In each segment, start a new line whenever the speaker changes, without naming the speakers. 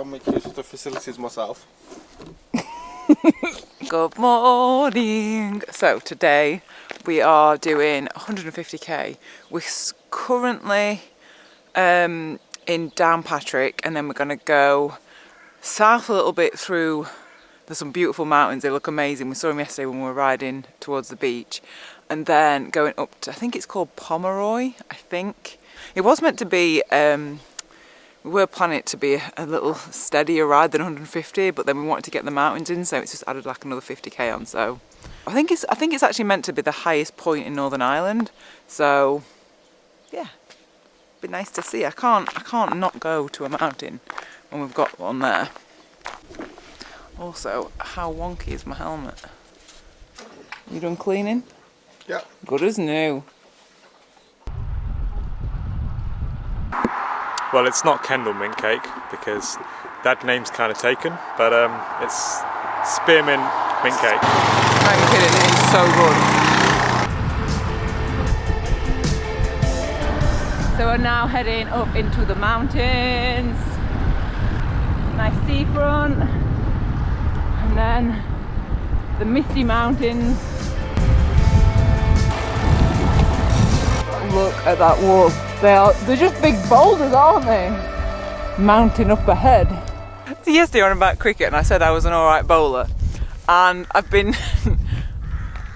I'll make use of the facilities myself.
Good morning. So today we are doing 150k. We're currently in Downpatrick, and then we're going to go south a little bit through. There's some beautiful mountains. They look amazing. We saw them yesterday when we were riding towards the beach, and then going up to, I think it's called Pomeroy. I think it was meant to be. We were planning it to be a little steadier ride than 150, but then we wanted to get the mountains in, so it's just added like another 50k on. So I think it's actually meant to be the highest point in Northern Ireland. So yeah, be nice to see. I can't not go to a mountain when we've got one there. Also, how wonky is my helmet? You done cleaning?
Yeah.
Good as new.
Well, it's not Kendal mint cake because that name's kind of taken, but it's spearmint mint cake.
I'm kidding, it is so good. So we're now heading up into the mountains. Nice seafront, and then the misty mountains. Look at that wall. They're just big boulders, aren't they? Mounting up ahead. So yesterday on about cricket, and I said I was an alright bowler, and I've been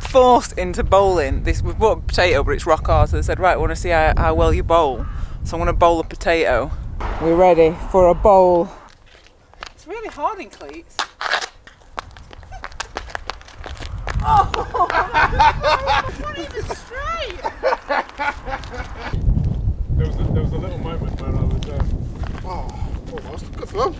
forced into bowling. We've bought a potato, but it's rock hard, so they said, right, I want to see how well you bowl, so I'm going to bowl a potato. We're ready for a bowl. It's really hard in cleats. Oh! It's not even straight!
There was a little moment where I was
Almost. Good fun.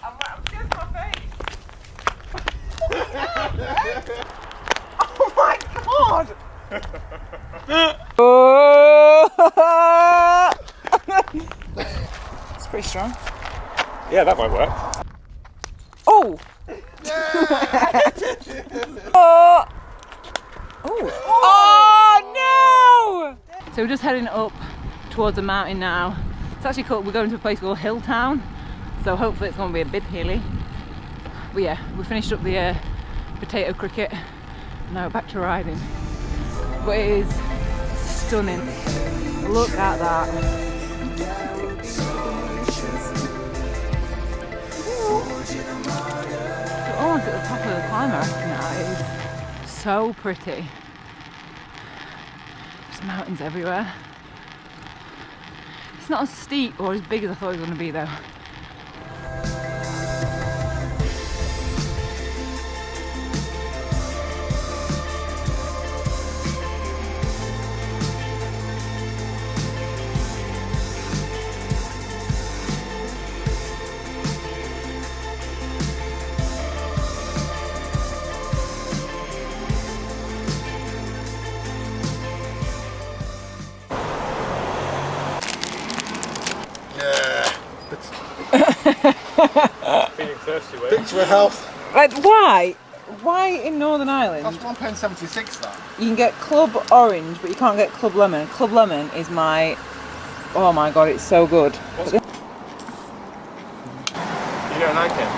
I'm scared of my face. Oh my god! It's pretty strong.
yeah, that might work.
Oh! Oh! Oh no! So we're just heading up towards the mountain now. It's actually called, we're going to a place called Hilltown, so hopefully it's going to be a bit hilly. But yeah, we finished up the potato cricket. Now back to riding. But it is stunning. Look at that. Almost at the top of the climb, I reckon now. It is so pretty. There's mountains everywhere. It's not as steep or as big as I thought it was going to be though.
Feeling thirsty, wait.
Picture of health.
Like, why? Why in Northern Ireland?
That's £1.76 that.
You can get Club Orange, but you can't get Club Lemon. Club Lemon is my... Oh my god, it's so good.
You don't like it?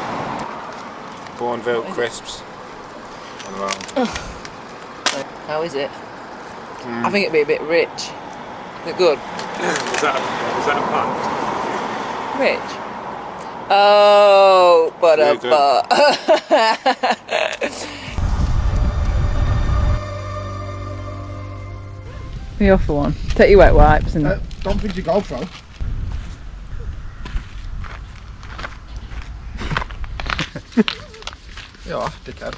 Bourneville crisps.
How is it? I think it'd be a bit rich. Is it good?
Was that a pun?
Rich? Oh, but
Yeah,
a butt. Me off for one. Take your wet wipes and...
Don't pinch your GoPro. Yeah, dickhead.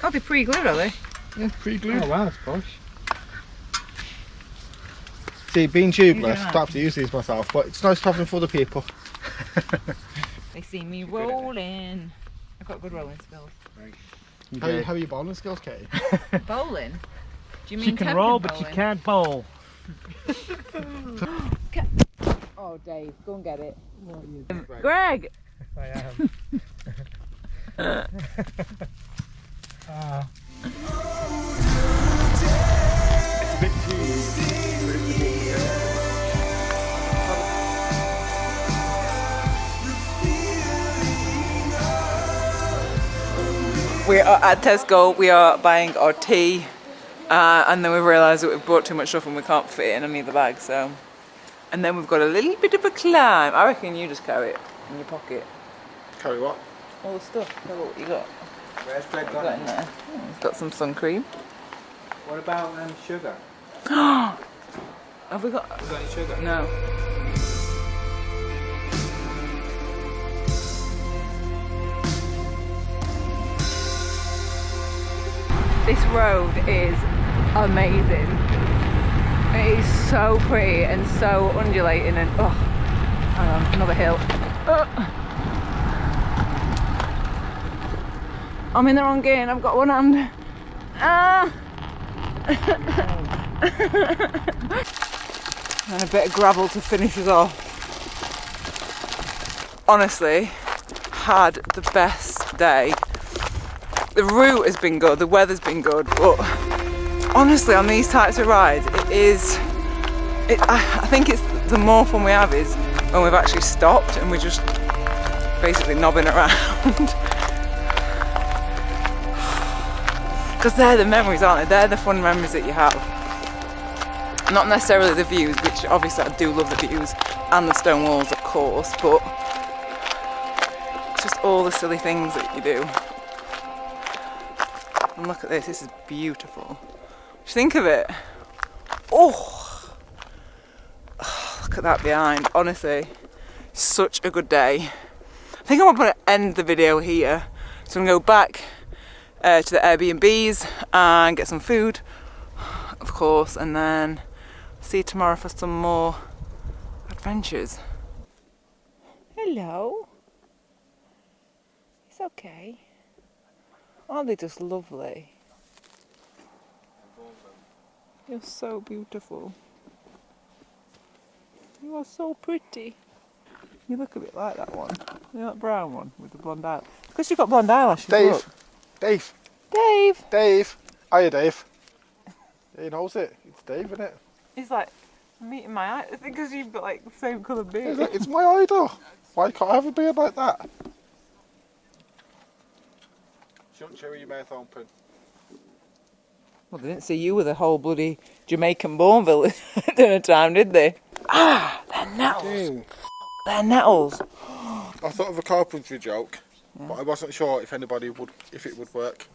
Oh, they're pre-glued, are they?
Yeah, pre-glued.
Oh wow, that's posh.
See, being tubeless,
that.
I don't have to use these myself, but it's nice to have them for other people.
They see me rolling. I've got good rolling skills.
How are your bowling skills, Katie?
Bowling? Do you mean
She can roll, but she can't bowl.
Oh, Dave, go and get it. Greg!
I am.
We are at Tesco, we are buying our tea, and then we realised that we've bought too much stuff and we can't fit it in any of the bags, so. And then we've got a little bit of a climb. I reckon you just carry it in your pocket.
Carry what?
All the stuff. Look what you got.
Where's bread
Got
gone?
in there. It's got some sun cream.
What about sugar?
Have we got?
Have we got any sugar?
No. This road is amazing. It is so pretty and so undulating and oh, hang on, another hill. I'm in the wrong gear and I've got one hand. And a bit of gravel to finish us off. Honestly, had the best day. The route has been good, the weather's been good, but honestly on these types of rides I think it's the more fun we have is when we've actually stopped and we're just basically knobbing around. Because they're the memories, aren't they? They're the fun memories that you have. Not necessarily the views, which obviously I do love the views and the stone walls of course, but it's just all the silly things that you do. And look at this, this is beautiful. Just think of it. Oh, look at that behind, honestly. Such a good day. I think I'm going to end the video here. So I'm going to go back to the Airbnbs and get some food, of course, and then see you tomorrow for some more adventures. Hello. It's okay. Aren't they just lovely? You're so beautiful. You are so pretty. You look a bit like that one. You know that brown one with the blonde eyelash? Because you've got blonde eyelashes.
Dave.
Look.
Dave.
Dave.
Dave. Hiya, Dave. He knows it. It's Dave, isn't it?
He's like meeting my eye. I think because you've got like the same colour beard.
It's my idol. Why can't I have a beard like that? Shouldn't show your mouth open.
Well, they didn't see you with a whole bloody Jamaican Bourneville at dinner time, did they? Ah, they're nettles. They're nettles.
I thought of a carpentry joke, but I wasn't sure if it would work.